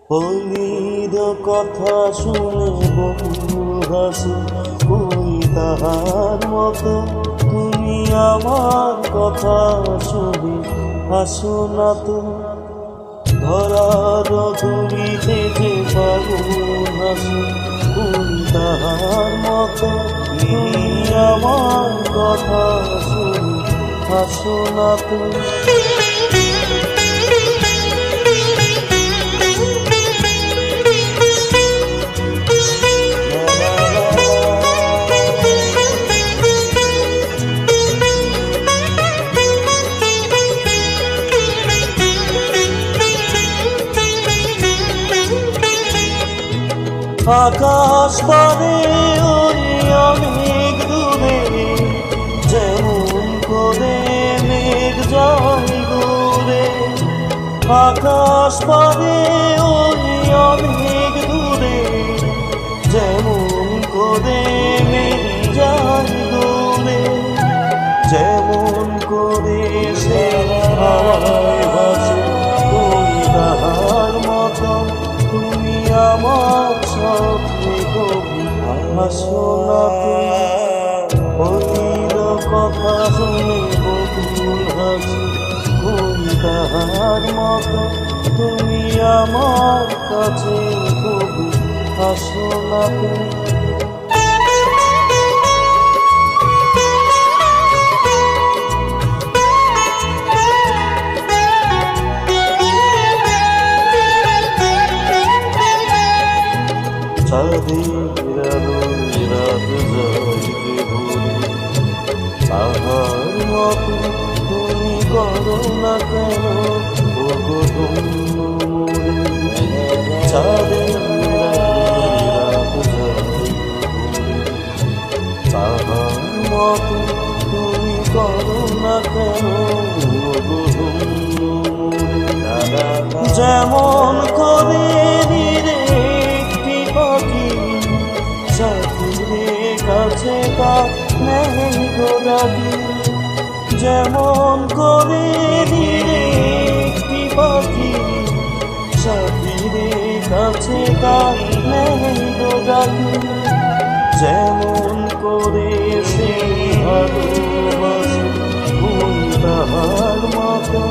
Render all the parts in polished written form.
হলির কথা শুনে বহু হাসি, কই তাহার মতো তুমি আমার কথা শুনে হাসো না তো। ধরার ধুলিতে যে পাগল হাসি, কই তাহার মতো তুমি আমার কথা শুনে হাসো না তো। আকাশ পারে ওই অনেক দূরে, যেমন করে মেঘ যায় দূরে। আকাশ পারে ওই অনেক দূরে, যেমন করে মেঘ যায় দূরে। যেমন করে সে হাওয়ায় ভাসে, ওই তাহার মতো তুমি আমার স্বপ্নে কবি হাসো না তো। অতীত কথা শুনে বহুল হাসি, কই তাহার মতো তুমি আমার কাছে কবি হাসো না তো। চাঁদের আলোয় রাত যাইবে ভরে, তাহার মতো তুমি করো না কেন ওগো ধন্য মোরে। চাঁদের আলোয় রাত যাইবে ভরে, তাহার মতো তুমি করো না কেন ওগো ধন্য মোরে। যেমন করে সাথীর কাছে তা নেই গোলাপি, যেমন করে ধীরে একটি পাখি সাথীর কাছে তা নেই গোলাপি। যেমন করে সে ভালোবাসে, ওই তাহার মতো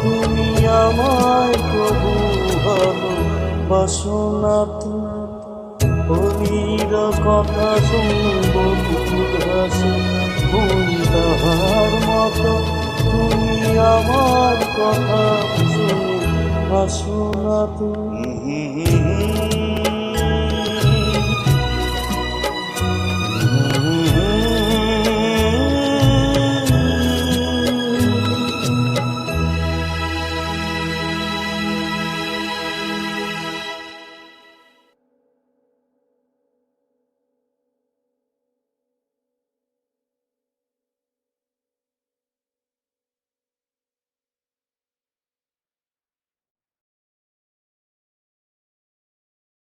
তুমি আমায় কবু ভালোবাসো না তো। হলির কথা শুনব বহুল হাসি, কই তাহার মতো তুমি আমার কথা শুনে হাসো না তো।